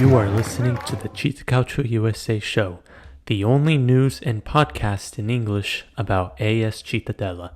You are listening to the CittaCalcioUsa show, the only news and podcast in English about AS Cittadella.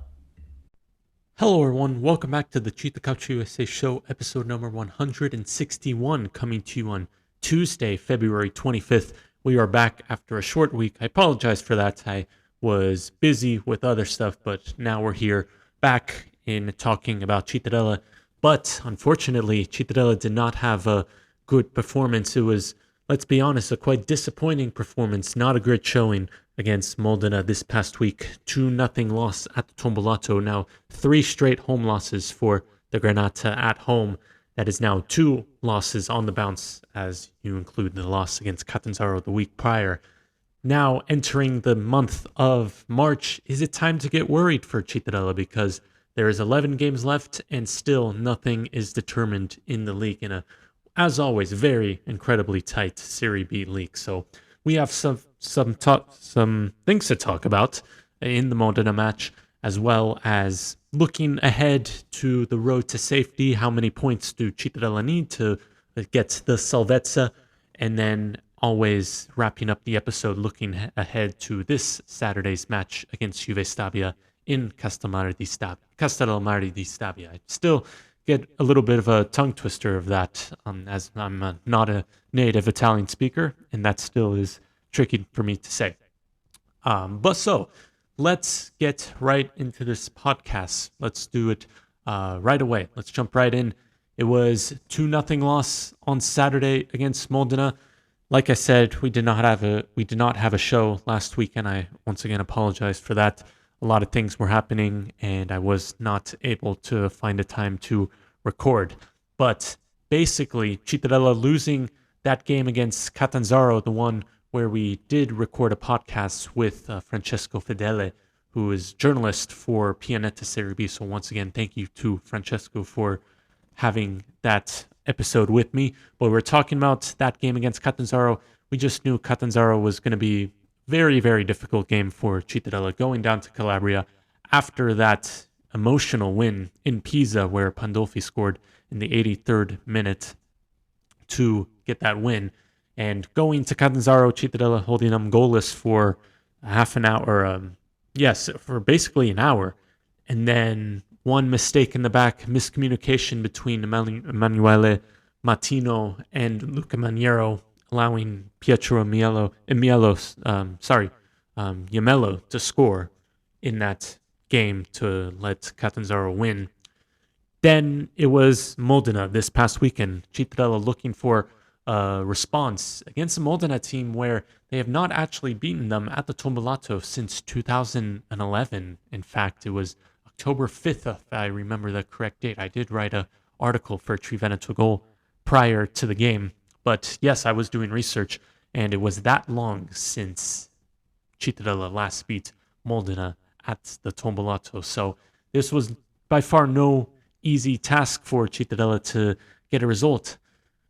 Hello everyone, welcome back to the CittaCalcioUsa show, episode number 161, coming to you on Tuesday, February 25th. We are back after a short week. I apologize for that. I was busy with other stuff, but now we're here back in talking about Cittadella. But unfortunately, Cittadella did not have a good performance. It was, let's be honest, a quite disappointing performance. Not a great showing against Modena this past week. 2-0 loss at the Tombolato. Now 3 straight home losses for the Granata at home. That is now 2 losses on the bounce as you include the loss against Catanzaro the week prior. Now entering the month of March, is it time to get worried for Cittadella? Because there is 11 games left and still nothing is determined in the league in a, as always, very incredibly tight Serie B league. So we have some things to talk about in the Modena match, as well as looking ahead to the road to safety. How many points do Cittadella need to get the Salvezza? And then always wrapping up the episode looking ahead to this Saturday's match against Juve Stabia in Castellammare di Stabia. I still get a little bit of a tongue twister of that, as I'm not a native Italian speaker, and that still is tricky for me to say. But so, let's get right into this podcast. Let's do it right away. Let's jump right in. It was 2-0 loss on Saturday against Modena. Like I said, we did not have a show last week, and I once again apologize for that. A lot of things were happening, and I was not able to find a time to record. But basically, Cittadella losing that game against Catanzaro, the one where we did record a podcast with Francesco Fedele, who is journalist for Pianeta Serie B. So once again, thank you to Francesco for having that episode with me. But we're talking about that game against Catanzaro. We just knew Catanzaro was going to be very, very difficult game for Cittadella going down to Calabria after that emotional win in Pisa where Pandolfi scored in the 83rd minute to get that win. And going to Catanzaro, Cittadella holding them goalless for half an hour, for basically an hour. And then one mistake in the back, miscommunication between Emanuele Martino and Luca Maniero, allowing Pietro Yamello to score in that game to let Catanzaro win. Then it was Modena this past weekend. Cittadella looking for a response against a Modena team where they have not actually beaten them at the Tombolato since 2011. In fact, it was October 5th, if I remember the correct date. I did write an article for Triveneto Goal prior to the game. But yes, I was doing research, and it was that long since Cittadella last beat Modena at the Tombolato. So this was by far no easy task for Cittadella to get a result.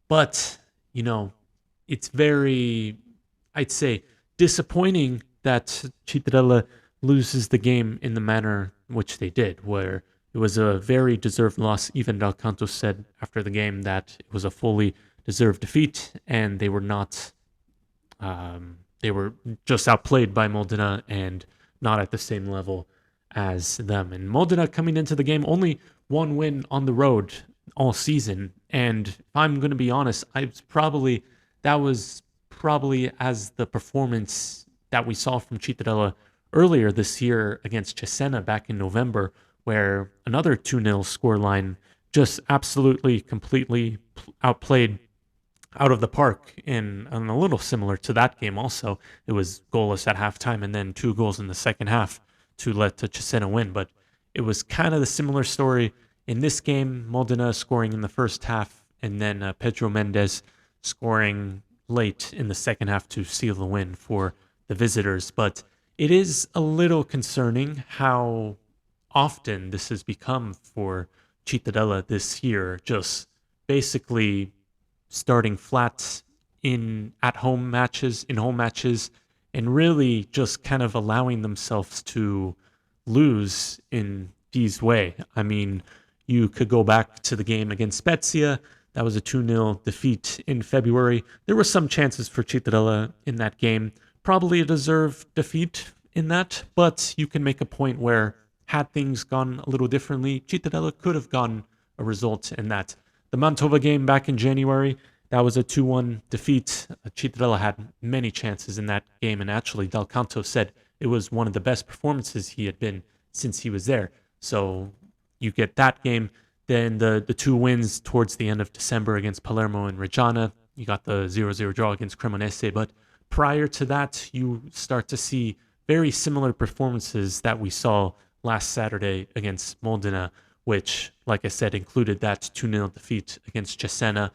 But, it's very, I'd say, disappointing that Cittadella loses the game in the manner in which they did, where it was a very deserved loss. Even Dal Canto said after the game that it was a fully deserved defeat, and they were not, they were just outplayed by Modena and not at the same level as them. And Modena coming into the game, only one win on the road all season. And if I'm going to be honest, that was probably as the performance that we saw from Cittadella earlier this year against Cesena back in November, where another 2-0 scoreline just absolutely, completely outplayed out of the park, and a little similar to that game also. It was goalless at halftime and then 2 goals in the second half to let Cesena win. But it was kind of the similar story in this game. Modena scoring in the first half, and then Pedro Mendes scoring late in the second half to seal the win for the visitors. But it is a little concerning how often this has become for Cittadella this year, just basically starting flat in home matches, and really just kind of allowing themselves to lose in these way. I mean, you could go back to the game against Spezia. That was a 2-0 defeat in February. There were some chances for Cittadella in that game. Probably a deserved defeat in that, but you can make a point where had things gone a little differently, Cittadella could have gotten a result in that. The Mantova game back in January, that was a 2-1 defeat. Cittadella had many chances in that game, and actually Dal Canto said it was one of the best performances he had been since he was there. So you get that game. Then the two wins towards the end of December against Palermo and Reggiana. You got the 0-0 draw against Cremonese. But prior to that, you start to see very similar performances that we saw last Saturday against Modena, which, like I said, included that 2-0 defeat against Cesena.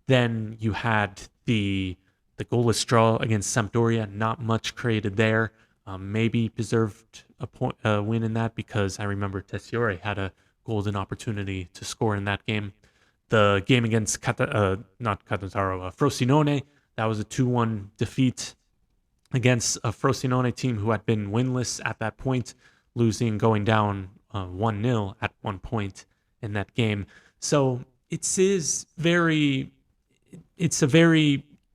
Then you had the goalless draw against Sampdoria. Not much created there. Maybe deserved a win in that because I remember Tessiore had a golden opportunity to score in that game. The game against Frosinone, that was a 2-1 defeat against a Frosinone team who had been winless at that point, going down 1-0 at one point in that game. So it's a very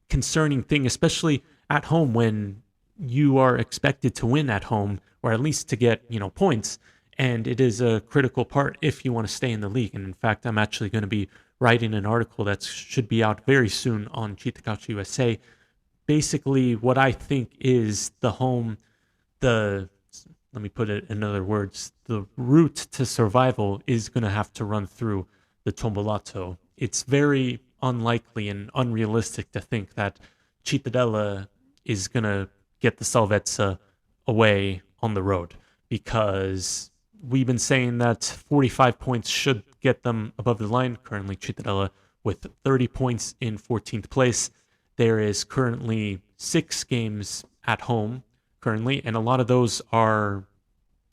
concerning thing, especially at home when you are expected to win at home, or at least to get, points. And it is a critical part if you want to stay in the league. And in fact, I'm actually going to be writing an article that should be out very soon on CittaCalcioUsa. Basically, what I think is let me put it in other words, the route to survival is going to have to run through the Tombolato. It's very unlikely and unrealistic to think that Cittadella is going to get the Salvezza away on the road, because we've been saying that 45 points should get them above the line. Currently, Cittadella with 30 points in 14th place. There is currently 6 games at home currently, and a lot of those are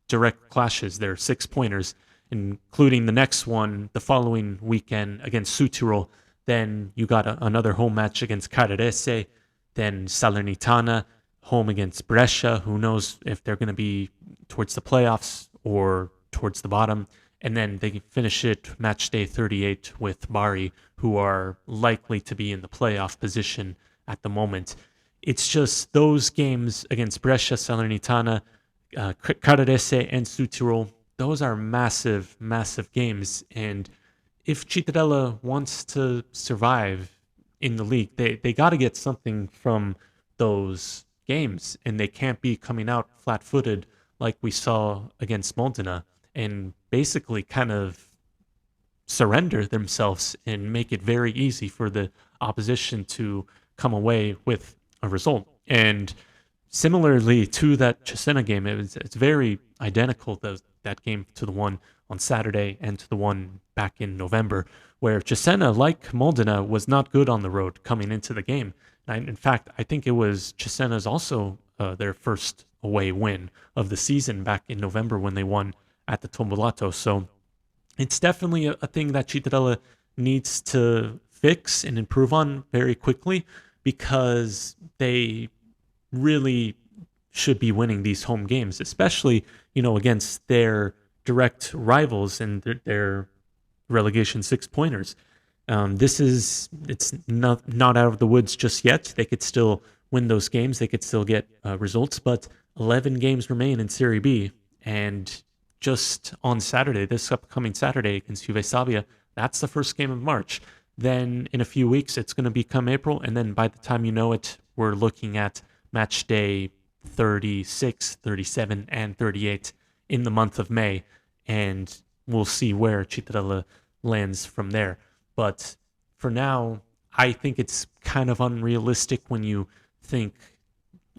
direct clashes. They're 6-pointers, including the next one the following weekend against Südtirol. Then you got another home match against Carrarese, then Salernitana, home against Brescia. Who knows if they're going to be towards the playoffs or towards the bottom. And then they finish it match day 38 with Bari, who are likely to be in the playoff position at the moment. It's just those games against Brescia, Salernitana, Carrarese, and Südtirol, those are massive, massive games. And if Cittadella wants to survive in the league, they got to get something from those games, and they can't be coming out flat-footed like we saw against Modena and basically kind of surrender themselves and make it very easy for the opposition to come away with a result. And similarly to that Cesena game, it's very identical, that game, to the one on Saturday and to the one back in November, where Cesena, like Modena, was not good on the road coming into the game. In fact, I think it was Cesena's also their first away win of the season back in November when they won at the Tombolato. So it's definitely a thing that Cittadella needs to fix and improve on very quickly, because they really should be winning these home games, especially, against their direct rivals and their relegation 6-pointers. It's not out of the woods just yet. They could still win those games. They could still get results, but 11 games remain in Serie B. And just on Saturday, this upcoming Saturday against Juve Stabia, that's the first game of March. Then in a few weeks, it's going to become April. And then by the time you know it, we're looking at match day 36, 37, and 38 in the month of May. And we'll see where Cittadella lands from there. But for now, I think it's kind of unrealistic when you think,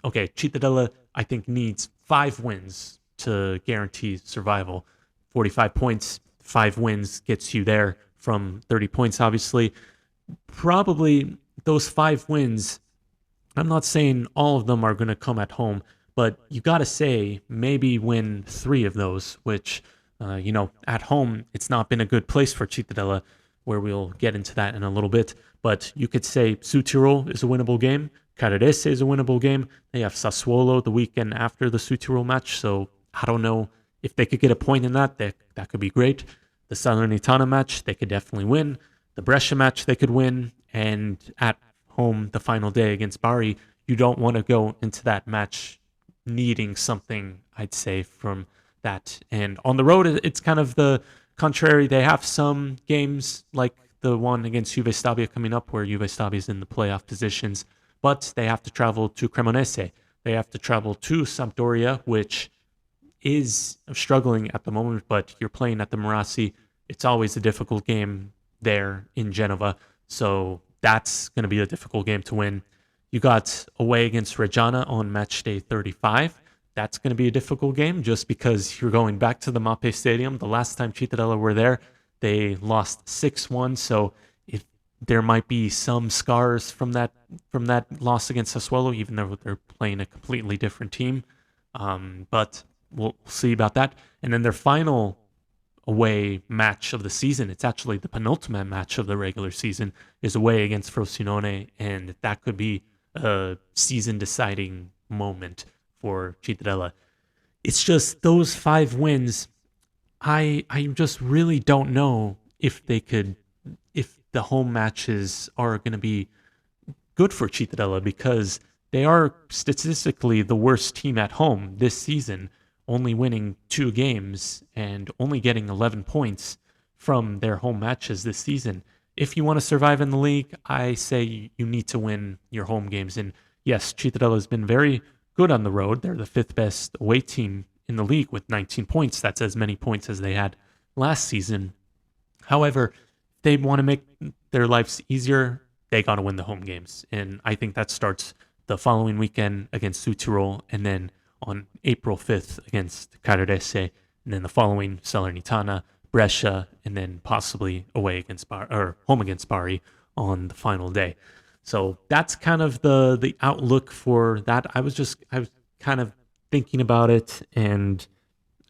okay, Cittadella, I think, needs 5 wins to guarantee survival. 45 points, 5 wins gets you there from 30 points, obviously. Probably those 5 wins, I'm not saying all of them are going to come at home, but you got to say maybe win 3 of those, which, at home, it's not been a good place for Cittadella, where we'll get into that in a little bit. But you could say Südtirol is a winnable game. Carrarese is a winnable game. They have Sassuolo the weekend after the Südtirol match, so I don't know if they could get a point in that. That could be great. The Salernitana match, they could definitely win. the Brescia match they could win, and at home the final day against Bari, you don't want to go into that match needing something, I'd say, from that. And on the road, it's kind of the contrary. They have some games like the one against Juve Stabia coming up where Juve Stabia is in the playoff positions, but they have to travel to Cremonese. They have to travel to Sampdoria, which is struggling at the moment, but you're playing at the Marassi. It's always a difficult game there in Genova, so that's going to be a difficult game to win. You got away against Reggiana on match day 35. That's going to be a difficult game just because you're going back to the Mappe Stadium. The last time Cittadella were there, they lost 6-1, so if there might be some scars from that loss against Sassuolo, even though they're playing a completely different team. But we'll see about that. And then their final away match of the season, it's actually the penultimate match of the regular season, is away against Frosinone, and that could be a season-deciding moment for Cittadella. It's just those 5 wins. I just really don't know if the home matches are going to be good for Cittadella, because they are statistically the worst team at home this season, only winning 2 games and only getting 11 points from their home matches this season. If you want to survive in the league, I say you need to win your home games. And yes, Cittadella has been very good on the road. They're the 5th best away team in the league with 19 points. That's as many points as they had last season. However, if they want to make their lives easier, they got to win the home games. And I think that starts the following weekend against Südtirol, and then on April 5th against Caradese, and then the following Salernitana, Brescia, and then possibly away against home against Bari on the final day. So that's kind of the outlook for that. I was kind of thinking about it, and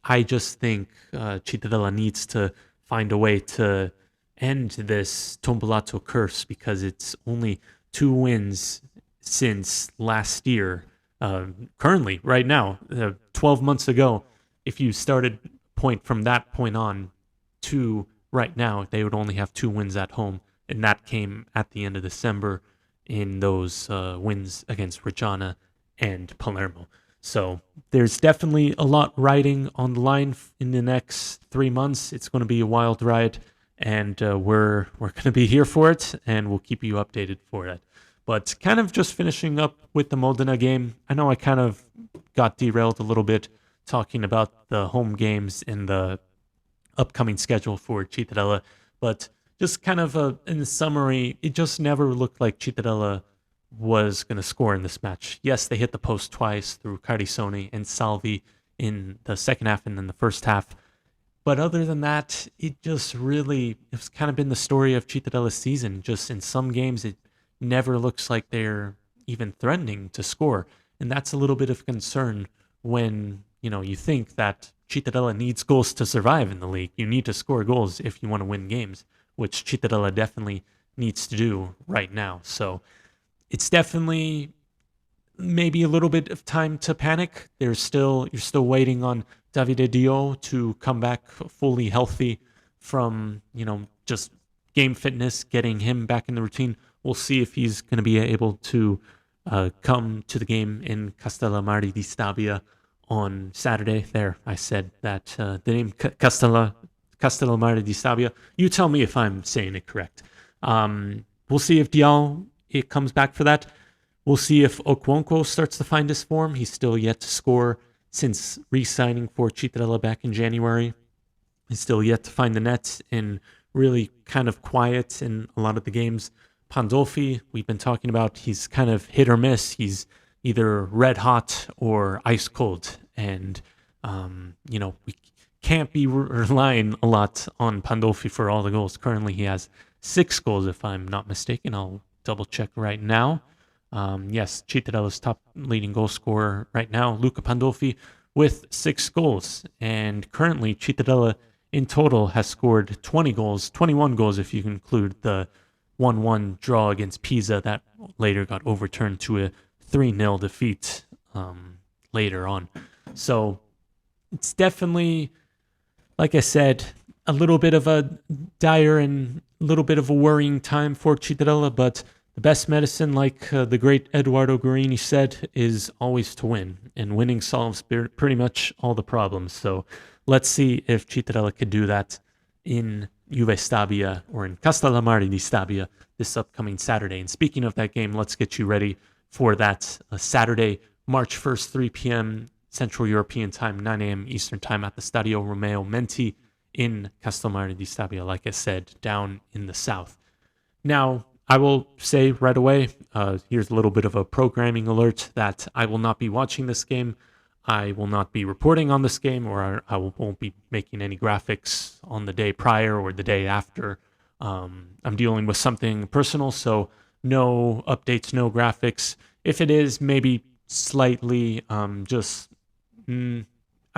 I just think Cittadella needs to find a way to end this Tombolato curse, because it's only 2 wins since last year. Currently, right now, 12 months ago, if you started point from that point on to right now, they would only have 2 wins at home, and that came at the end of December in those wins against Reggiana and Palermo. So there's definitely a lot riding on the line in the next 3 months. It's going to be a wild ride, and we're going to be here for it, and we'll keep you updated for it. But kind of just finishing up with the Modena game, I know I kind of got derailed a little bit talking about the home games and the upcoming schedule for Cittadella, but just kind of in the summary, it just never looked like Cittadella was going to score in this match. Yes, they hit the post twice through Cardisoni and Salvi in the second half and then the first half. But other than that, it's kind of been the story of Cittadella's season. Just in some games, it never looks like they're even threatening to score. And that's a little bit of concern when, you think that Cittadella needs goals to survive in the league. You need to score goals if you want to win games, which Cittadella definitely needs to do right now. So it's definitely maybe a little bit of time to panic. You're still waiting on Davide Dio to come back fully healthy from, just game fitness, getting him back in the routine. We'll see if he's going to be able to come to the game in Castellammare di Stabia on Saturday. There, I said that the name Castellammare di Stabia. You tell me if I'm saying it correct. We'll see if it comes back for that. We'll see if Okwonko starts to find his form. He's still yet to score since re-signing for Cittadella back in January. He's still yet to find the net and really kind of quiet in a lot of the games. Pandolfi, we've been talking about, he's kind of hit or miss. He's either red hot or ice cold. And, we can't be relying a lot on Pandolfi for all the goals. Currently, he has 6 goals, if I'm not mistaken. I'll double check right now. Yes, Cittadella's top leading goal scorer right now, Luca Pandolfi, with 6 goals. And currently, Cittadella in total has scored 21 goals if you include the 1-1 draw against Pisa that later got overturned to a 3-0 defeat later on. So it's definitely, like I said, a little bit of a dire and little bit of a worrying time for Cittadella, but the best medicine, like the great Eduardo Guarini said, is always to win, and winning solves pretty much all the problems. So let's see if Cittadella could do that in Juve Stabia or in Castellammare di Stabia this upcoming Saturday. And speaking of that game, let's get you ready for that Saturday, March 1st, 3 p.m. Central European Time, 9 a.m. Eastern Time at the Stadio Romeo Menti in Castellammare di Stabia, like I said, down in the south. Now, I will say right away, here's a little bit of a programming alert that I will not be watching this game. I will not be reporting on this game, or I won't be making any graphics on the day prior or the day after. I'm dealing with something personal, so no updates, no graphics. If it is, maybe slightly I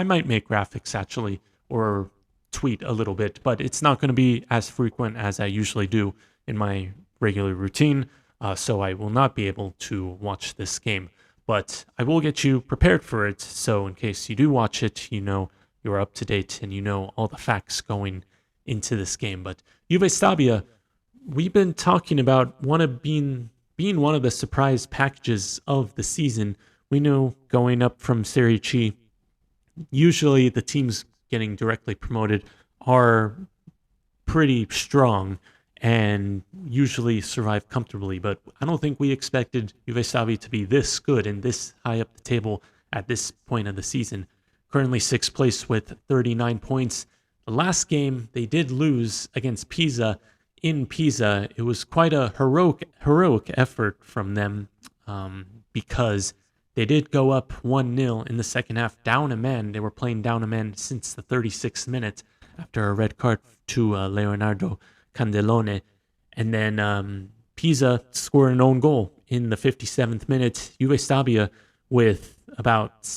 might make graphics actually, or tweet a little bit, but it's not going to be as frequent as I usually do in my regular routine, so I will not be able to watch this game. But I will get you prepared for it, so in case you do watch it, you know you're up to date and you know all the facts going into this game. But Juve Stabia, we've been talking about being one of the surprise packages of the season. We know going up from Serie C, usually the teams getting directly promoted are pretty strong and usually survive comfortably, but I don't think we expected Juve Stabia to be this good and this high up the table at this point of the season. Currently 6th place with 39 points. The last game they did lose against Pisa in Pisa. It was quite a heroic effort from them because they did go up 1-0 in the second half, down a man. They were playing down a man since the 36th minute after a red card to Leonardo Candelone. And then Pisa scored an own goal in the 57th minute. Juve Stabia, with about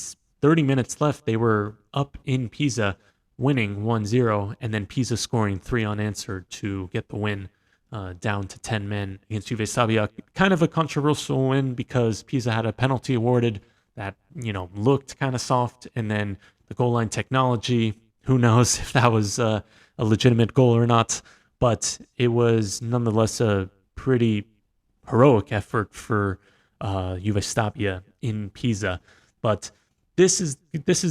30 minutes left, they were up in Pisa, winning 1-0, and then Pisa scoring 3 unanswered to get the win down to 10 men against Juve Stabia. Kind of a controversial win because Pisa had a penalty awarded that, looked kind of soft, and then the goal line technology, who knows if that was a legitimate goal or not, but it was nonetheless a pretty heroic effort for Juve Stabia in Pisa. But this is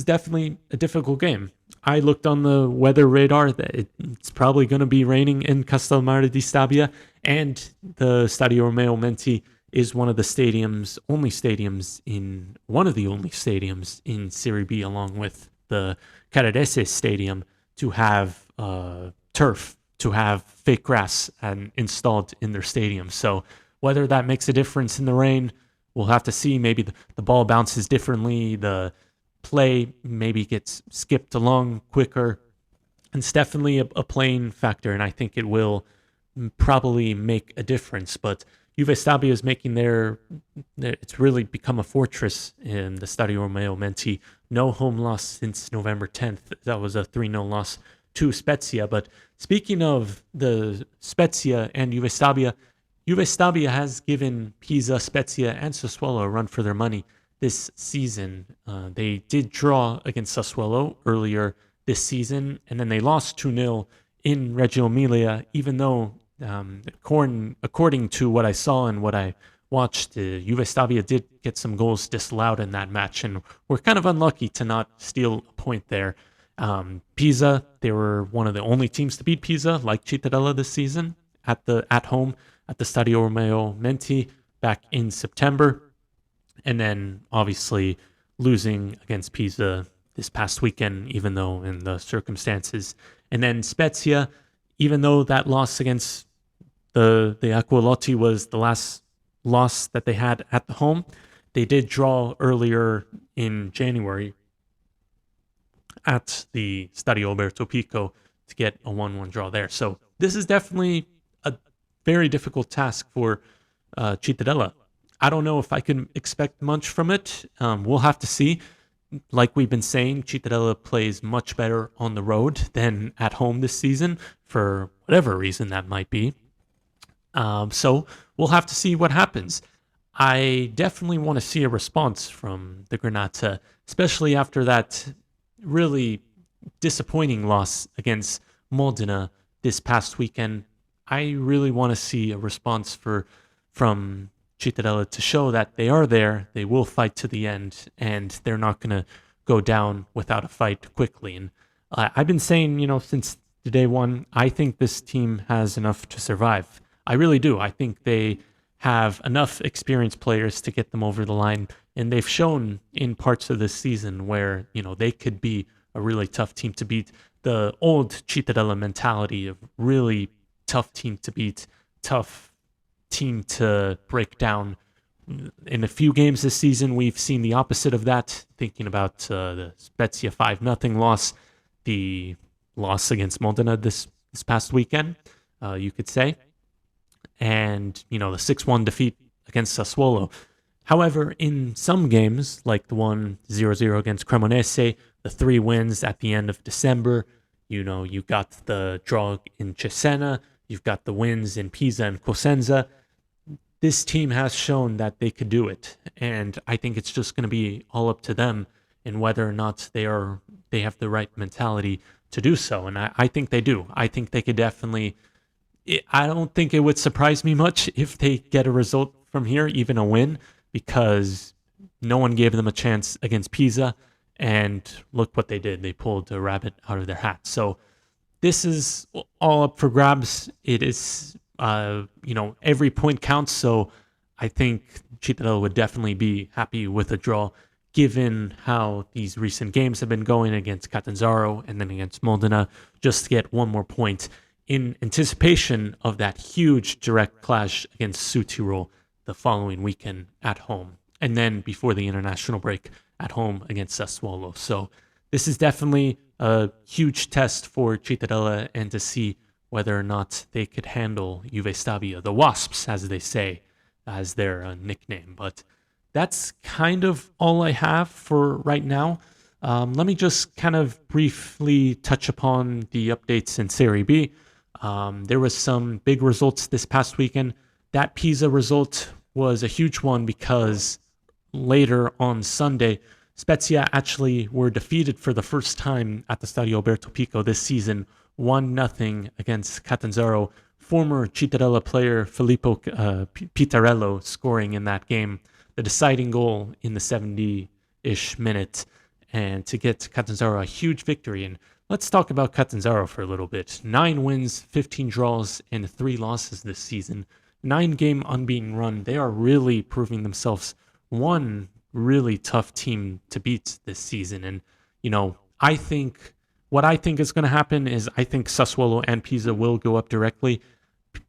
definitely a difficult game. I looked on the weather radar that it's probably going to be raining in Castellammare di Stabia, and the Stadio Romeo Menti is one of the only stadiums in Serie B, along with the Carrarese Stadium, to have turf, to have fake grass and installed in their stadium. So whether that makes a difference in the rain, we'll have to see. Maybe the ball bounces differently, the play maybe gets skipped along quicker. It's definitely a playing factor, and I think it will probably make a difference. But Juve Stabia is making it's really become a fortress in the Stadio Romeo Menti. No home loss since November 10th. That was a 3-0 loss to Spezia. But speaking of the Spezia and Juve Stabia has given Pisa, Spezia, and Sassuolo a run for their money this season. They did draw against Sassuolo earlier this season, and then they lost 2-0 in Reggio Emilia, even though, according to what I saw and what I watched, Juve Stabia did get some goals disallowed in that match, and were kind of unlucky to not steal a point there. Pisa, they were one of the only teams to beat Pisa, like Cittadella this season, at home at the Stadio Romeo Menti back in September. And then obviously losing against Pisa this past weekend, even though in the circumstances. And then Spezia, even though that loss against the Aqualotti was the last loss that they had at the home, they did draw earlier in January at the Stadio Alberto Pico to get a 1-1 draw there. So this is definitely a very difficult task for Cittadella. I don't know if I can expect much from it. We'll have to see. Like we've been saying, Cittadella plays much better on the road than at home this season, for whatever reason that might be. So we'll have to see what happens. I definitely want to see a response from the Granata, especially after that really disappointing loss against Modena this past weekend. I really want to see a response from Cittadella to show that they are there, they will fight to the end, and they're not going to go down without a fight quickly. And I've been saying, since the day one, I think this team has enough to survive. I really do. I think they have enough experienced players to get them over the line, and they've shown in parts of this season where they could be a really tough team to beat. The old Cittadella mentality of really tough team to beat, tough team to break down. In a few games this season, we've seen the opposite of that. Thinking about the Spezia 5-0 loss, the loss against Modena this past weekend, you could say, and the 6-1 defeat against Sassuolo. However, in some games, like the one 0-0 against Cremonese, the 3 wins at the end of December, you got the draw in Cesena, you've got the wins in Pisa and Cosenza. This team has shown that they could do it, and I think it's just going to be all up to them and whether or not they have the right mentality to do so. And I think they do. I think they could definitely. I don't think it would surprise me much if they get a result from here, even a win, because no one gave them a chance against Pisa, and look what they did. They pulled a rabbit out of their hat. So this is all up for grabs. It is, every point counts. So I think Cittadella would definitely be happy with a draw, given how these recent games have been going against Catanzaro and then against Modena, just to get one more point in anticipation of that huge direct clash against Südtirol the following weekend at home, and then before the international break at home against Sassuolo. So this is definitely a huge test for Cittadella, and to see whether or not they could handle Juve Stabia, the Wasps, as they say, as their nickname. But that's kind of all I have for right now. Let me just kind of briefly touch upon the updates in Serie B. There was some big results this past weekend. That Pisa result was a huge one because later on Sunday, Spezia actually were defeated for the first time at the Stadio Alberto Pico this season, 1-0 against Catanzaro. Former Cittadella player Filippo Pitarello scoring in that game, the deciding goal in the 70-ish minute, and to get Catanzaro a huge victory. And let's talk about Catanzaro for a little bit. 9 wins, 15 draws, and 3 losses this season. 9-game unbeaten run. They are really proving themselves one really tough team to beat this season. And, I think what I think is going to happen is I think Sassuolo and Pisa will go up directly.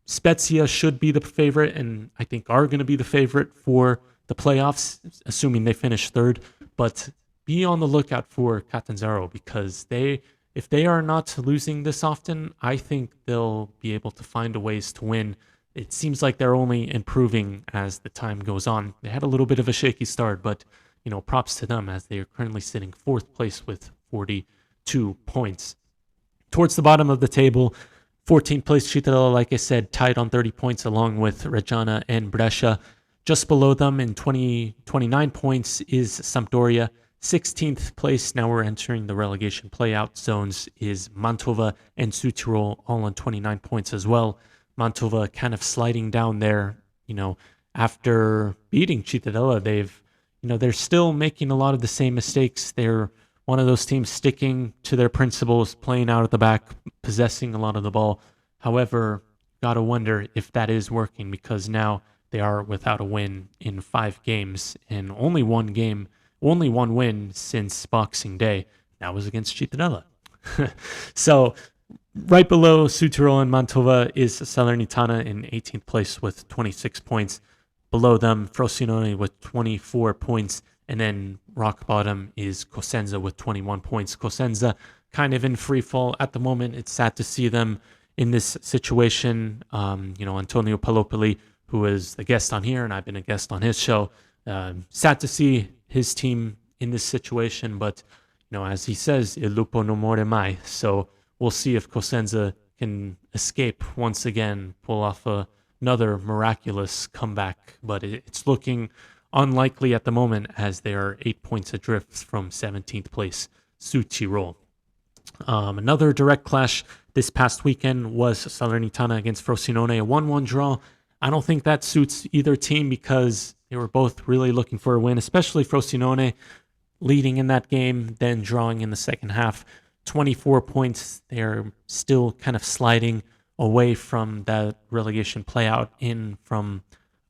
Spezia should be the favorite, and I think are going to be the favorite for the playoffs, assuming they finish third. But be on the lookout for Catanzaro, because if they are not losing this often, I think they'll be able to find a ways to win. It seems like they're only improving as the time goes on. They had a little bit of a shaky start, but props to them, as they are currently sitting 4th place with 42 points. Towards the bottom of the table, 14th place Cittadella, like I said, tied on 30 points along with Reggiana and Brescia. Just below them in 29 points is Sampdoria. 16th place, now we're entering the relegation playout zones, is Mantova and Südtirol, all on 29 points as well. Mantova kind of sliding down there, after beating Cittadella. They're still making a lot of the same mistakes. They're one of those teams sticking to their principles, playing out at the back, possessing a lot of the ball. However, gotta wonder if that is working, because now they are without a win in 5 games, and only one win since Boxing Day. That was against Cittadella. So right below Südtirol and Mantova is Salernitana in 18th place with 26 points. Below them, Frosinone with 24 points. And then rock bottom is Cosenza with 21 points. Cosenza kind of in free fall at the moment. It's sad to see them in this situation. Antonio Palopoli, who is the guest on here, and I've been a guest on his show. Sad to see his team in this situation, but as he says, il lupo non muore mai. So we'll see if Cosenza can escape once again, pull off another miraculous comeback. But it's looking unlikely at the moment, as they are 8 points adrift from 17th place Südtirol. Another direct clash this past weekend was Salernitana against Frosinone, a 1-1 draw. I don't think that suits either team because they were both really looking for a win, especially Frosinone leading in that game, then drawing in the second half. 24 points. They're still kind of sliding away from that relegation playout in from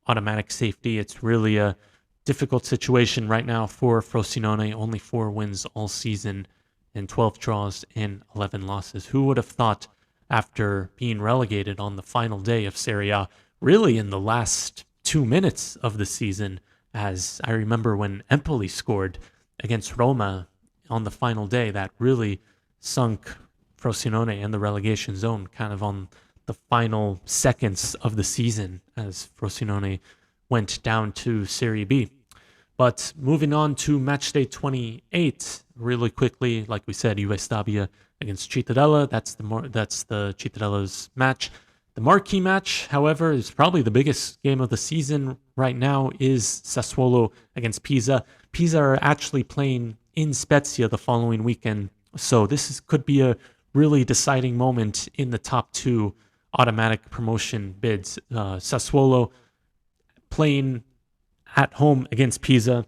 automatic safety. It's really a difficult situation right now for Frosinone. Only 4 wins all season and 12 draws and 11 losses. Who would have thought after being relegated on the final day of Serie A, really in the last 2 minutes of the season, as I remember when Empoli scored against Roma on the final day, that really sunk Frosinone in the relegation zone kind of on the final seconds of the season as Frosinone went down to Serie B. But moving on to match day 28, really quickly, like we said, Juve Stabia against Cittadella. That's the Cittadella's match. The marquee match, however, is probably the biggest game of the season right now, is Sassuolo against Pisa. Pisa are actually playing in Spezia the following weekend, so could be a really deciding moment in the top 2 automatic promotion bids. Sassuolo playing at home against Pisa.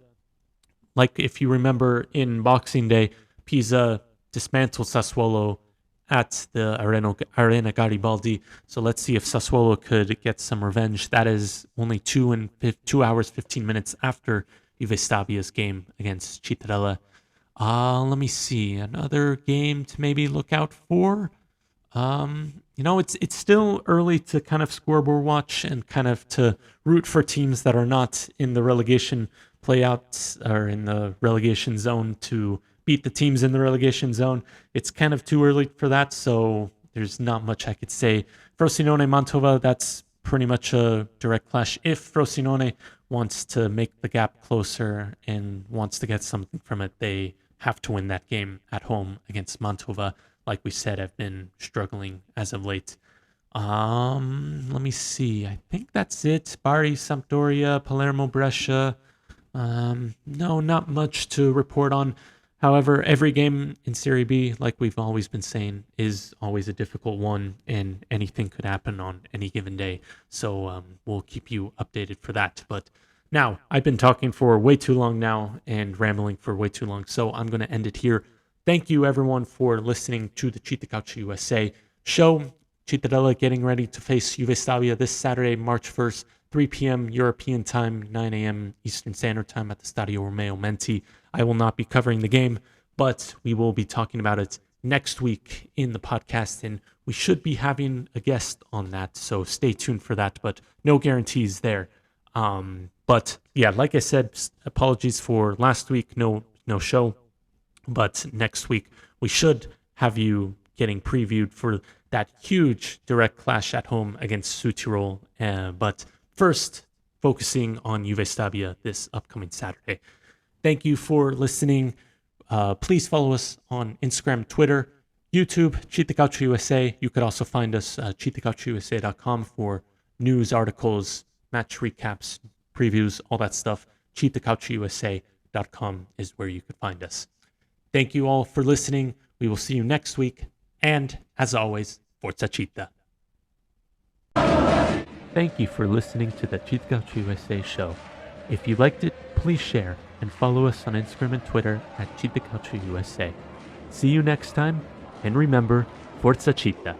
Like if you remember in Boxing Day, Pisa dismantled Sassuolo at the Arena Garibaldi. So let's see if Sassuolo could get some revenge. That is only 2 hours, 15 minutes after Juve Stabia's game against Cittadella. Let me see. Another game to maybe look out for. It's still early to kind of scoreboard watch and kind of to root for teams that are not in the relegation playouts or in the relegation zone to beat the teams in the relegation zone. It's kind of too early for that, so there's not much I could say. Frosinone Mantova, that's pretty much a direct clash. If Frosinone wants to make the gap closer and wants to get something from it, they have to win that game at home against Mantova. Like we said, I've been struggling as of late. Let me see. I think that's it. Bari, Sampdoria, Palermo, Brescia. No, not much to report on. However, every game in Serie B, like we've always been saying, is always a difficult one, and anything could happen on any given day. So we'll keep you updated for that. But now, I've been talking for way too long now and rambling for way too long, so I'm going to end it here. Thank you, everyone, for listening to the CittaCalcioUsa show. Cittadella getting ready to face Juve Stabia this Saturday, March 1st, 3 p.m. European time, 9 a.m. Eastern Standard Time at the Stadio Romeo Menti. I will not be covering the game, but we will be talking about it next week in the podcast, and we should be having a guest on that, so stay tuned for that, but no guarantees there. But yeah, like I said, apologies for last week, no show. But next week, we should have you getting previewed for that huge direct clash at home against Südtirol. But first, focusing on Juve Stabia this upcoming Saturday. Thank you for listening. Please follow us on Instagram, Twitter, YouTube, CittaCalcioUsa. You could also find us at CittaCalcioUsa.com for news, articles, match recaps, previews, all that stuff. CittaCalcioUsa.com is where you could find us. Thank you all for listening. We will see you next week. And as always, Forza Citta. Thank you for listening to the CittaCalcioUsa show. If you liked it, please share and follow us on Instagram and Twitter at CittaCalcioUsa. See you next time, and remember, Forza Citta.